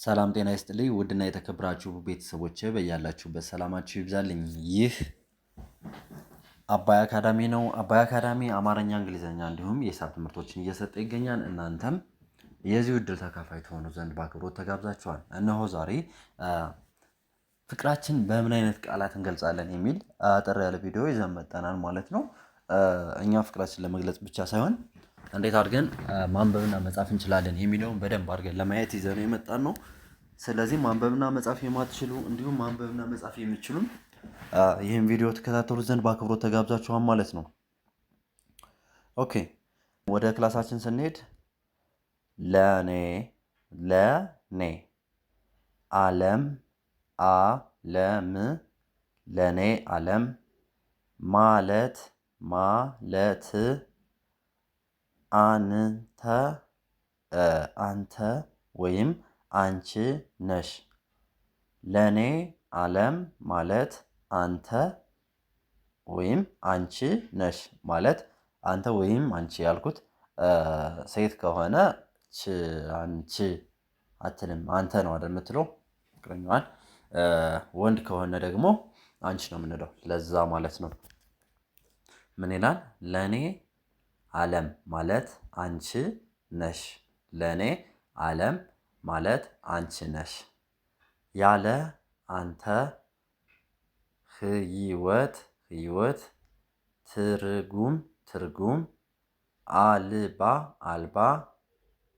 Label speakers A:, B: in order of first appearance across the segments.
A: ሰላም ጤና ይስጥልኝ ውድና የተከበራችሁ ቤተሰቦቼ በያላችሁበት ሰላማችሁ ይብዛልኝ። ይህ አባይ አካዳሚ ነው። አባይ አካዳሚ አማርኛ፣ እንግሊዘኛ እንዲሁም የሂሳብ ትምህርቶችን እየሰጠ ይገኛል። እናንተም የዚህ ዕድል ተካፋይ ትሆኑ ዘንድ በአክብሮት ተጋብዛችኋል። እነሆ ዛሬ ፍቅራችን በምን አይነት ቃላት እንገልጻለን የሚል አጠር ያለ ቪዲዮ ይዘን መጥተናል ማለት ነው። እኛ ፍቅራችን ለመግለጽ ብቻ ሳይሆን እንዴት አድርገን ማንበብና መጻፍ እንችላለን የሚለውን በደንብ አድርገን ለማየት ይዘን የመጣን ነው። ስለዚህ ማንበብና መጻፍ የማትችሉ እንዲሁም ማንበብና መጻፍ የምትችሉ ይህን ቪዲዮ ተከታተሉ ዘንድ በአክብሮት ተጋብዛችኋል ማለት ነው። ኦኬ ወደ ክላሳችን ስንሄድ ለኔ ዓለም ዓለም ለኔ ዓለም ማለት አንተ ወይም አንቺ ነሽ። ለኔ ዓለም ማለት አንተ ወይም አንቺ ነሽ ማለት አንተ ወይም አንቺ ያልኩት ሴት ከሆነ አንቺ አትልም አንተ ነው አይደል የምትለው ፍቅረኛዋን። ወንድ ከሆነ ደግሞ አንቺ ነው የምንለው ለዛ ማለት ነው። ምን ይላል? ለኔ ዓለም ማለት አንቺ ነሽ። ለኔ ዓለም ማለት አንቺ ነሽ። ያለ አንተ ህይወት ትርጉም አልባ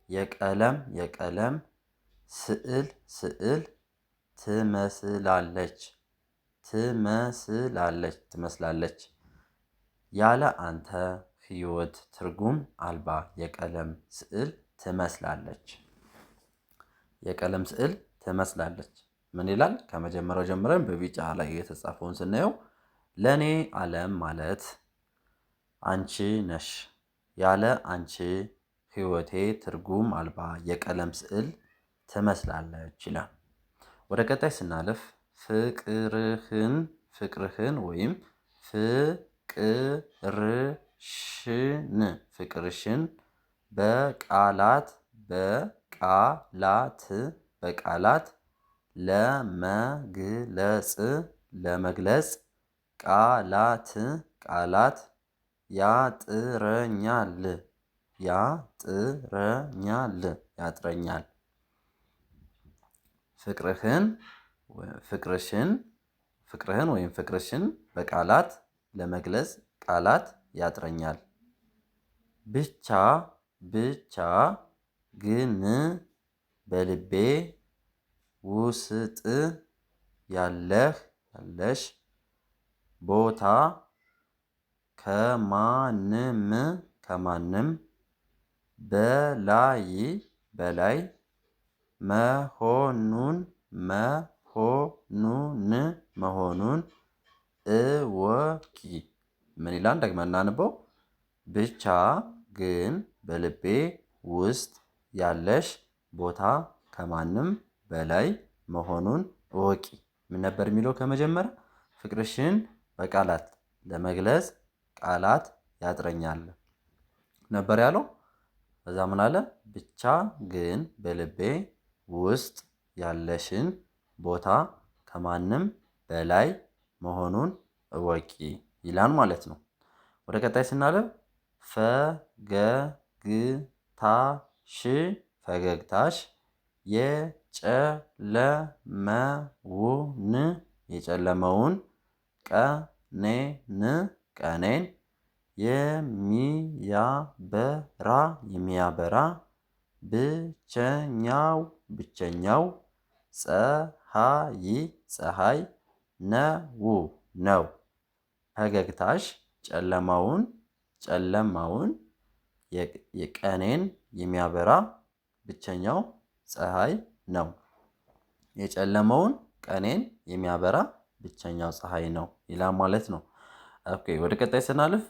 A: የቀለም ስዕል ትመስላለች። ያለ አንተ ህይወት ትርጉም አልባ የቀለም ስዕል ትመስላለች። የቀለም ስዕል ትመስላለች። ምን ይላል? ከመጀመሪያው ጀምረን በቢጫ ላይ የተጻፈውን ስናየው ለኔ ዓለም ማለት አንቺ ነሽ። ያለ አንቺ ህይወቴ ትርጉም አልባ የቀለም ስዕል ትመስላለች ይላል። ወደ ቀጣይ ስናልፍ ፍቅርህን ወይም ፍቅርሽን በቃላት ለመግለጽ ቃላት ያጥረኛል። ፍቅርህን ወይም ፍቅርሽን በቃላት ለመግለጽ ቃላት ያጥረኛል። ብቻ ግን በልቤ ውስጥ ያለሽ ቦታ ከማንም በላይ መሆኑን እወቂ። ምን ይላል? ደግመን እናንበው። ብቻ ግን በልቤ ውስጥ ያለሽ ቦታ ከማንም በላይ መሆኑን እወቂ። ምን ነበር የሚለው? ከመጀመሪያ ፍቅርሽን በቃላት ለመግለጽ ቃላት ያጥረኛል ነበር ያለው። ከዛ ምን አለ? ብቻ ግን በልቤ ውስጥ ያለሽን ቦታ ከማንም በላይ መሆኑን እወቂ ይላል ማለት ነው። ወደ ቀጣይ ስናልፍ ፈገግታሽ የጨለመውን ቀኔን የሚያበራ ብቸኛው ፀሐይ ነው። ፈገግታሽ ጨለማውን የቀኔን የሚያበራ ብቸኛው ፀሐይ ነው። የጨለመውን ቀኔን የሚያበራ ብቸኛው ፀሐይ ነው ይላል ማለት ነው። ኦኬ ወደ ቀጣይ ስናልፍ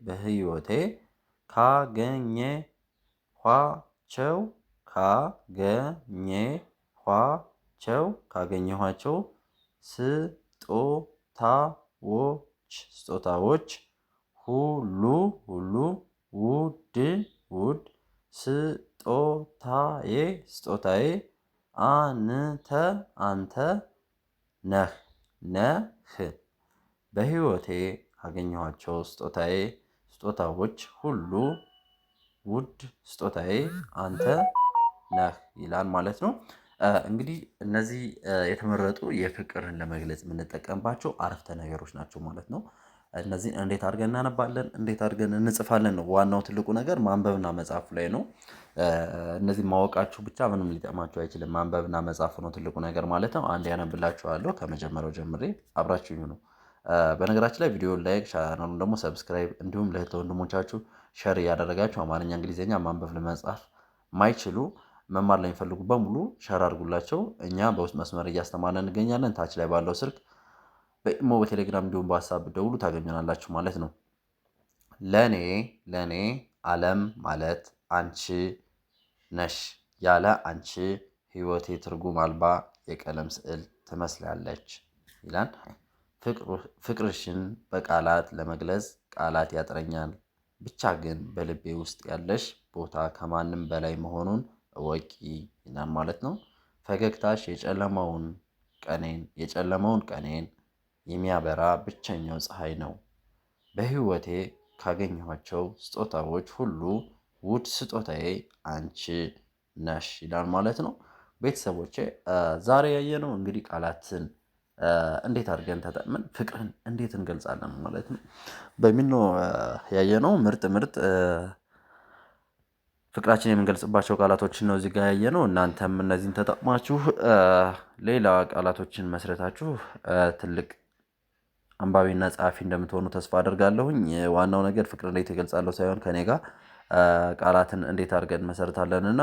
A: በህይወቴ ካገኘኋቸው ስጦታዎች ሁሉ ሁሉ ውድ ውድ ስጦታዬ ስጦታዬ አንተ አንተ ነህ ነህ በህይወቴ ካገኘኋቸው ስጦታዎች ሁሉ ውድ ስጦታዬ አንተ ነህ ይላል ማለት ነው። እንግዲህ እነዚህ የተመረጡ የፍቅርን ለመግለጽ የምንጠቀምባቸው አረፍተ ነገሮች ናቸው ማለት ነው። እነዚህን እንዴት አድርገን እናነባለን፣ እንዴት አድርገን እንጽፋለን ነው ዋናው ትልቁ ነገር ማንበብና መጻፍ ላይ ነው። እነዚህ ማወቃችሁ ብቻ ምንም ሊጠቅማችሁ አይችልም። ማንበብና መጻፍ ነው ትልቁ ነገር ማለት ነው። አንድ ያነብላችኋለሁ ከመጀመሪያው ጀምሬ አብራችሁኝ ነው። በነገራችን ላይ ቪዲዮ ላይክ፣ ቻናሉን ደግሞ ሰብስክራይብ እንዲሁም ለእህት ወንድሞቻችሁ ሸር እያደረጋችሁ አማርኛ፣ እንግሊዝኛ ማንበብ ለመጻፍ ማይችሉ መማር ላይ የሚፈልጉ በሙሉ ሸር አድርጉላቸው። እኛ በውስጥ መስመር እያስተማረን እንገኛለን። ታች ላይ ባለው ስልክ በኢሞ በቴሌግራም እንዲሁም በዋትስአፕ ደውሉ ታገኙናላችሁ ማለት ነው። ለኔ ዓለም ማለት አንቺ ነሽ። ያለ አንቺ ህይወቴ ትርጉም አልባ የቀለም ስዕል ትመስላለች ይላል። ፍቅርሽን በቃላት ለመግለጽ ቃላት ያጥረኛል። ብቻ ግን በልቤ ውስጥ ያለሽ ቦታ ከማንም በላይ መሆኑን እወቂ ይላል ማለት ነው። ፈገግታሽ የጨለመውን ቀኔን የሚያበራ ብቸኛው ፀሐይ ነው። በህይወቴ ካገኘኋቸው ስጦታዎች ሁሉ ውድ ስጦታዬ አንቺ ነሽ ይላል ማለት ነው። ቤተሰቦቼ ዛሬ ያየነው እንግዲህ ቃላትን እንዴት አድርገን ተጠቅመን ፍቅርን እንዴት እንገልጻለን ማለት ነው በሚል ነው ያየነው። ምርጥ ፍቅራችን የምንገልጽባቸው ቃላቶችን ነው እዚህ ጋር ያየነው። እናንተም እነዚህን ተጠቅማችሁ ሌላ ቃላቶችን መስረታችሁ ትልቅ አንባቢና ጸሐፊ እንደምትሆኑ ተስፋ አደርጋለሁኝ። ዋናው ነገር ፍቅር እንዴት እገልጻለሁ ሳይሆን ከኔ ጋር ቃላትን እንዴት አድርገን መሰርታለን እና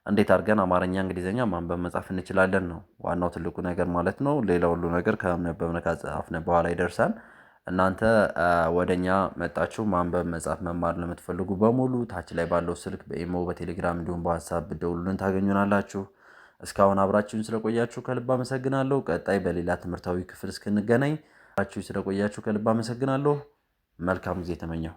A: እንዴት አድርገን አማርኛ፣ እንግሊዝኛ ማንበብ መጻፍ እንችላለን ነው ዋናው ትልቁ ነገር ማለት ነው። ሌላ ሁሉ ነገር ካነበብን ከጻፍን በኋላ ይደርሳል። እናንተ ወደኛ መጣችሁ ማንበብ መጻፍ መማር ለምትፈልጉ በሙሉ ታች ላይ ባለው ስልክ በኢሞ በቴሌግራም እንዲሁም በዋትስአፕ ብትደውሉልን ታገኙናላችሁ። እስካሁን አብራችሁን ስለቆያችሁ ከልብ አመሰግናለሁ። ቀጣይ በሌላ ትምህርታዊ ክፍል እስክንገናኝ ስለቆያችሁ ከልብ አመሰግናለሁ። መልካም ጊዜ ተመኘሁ።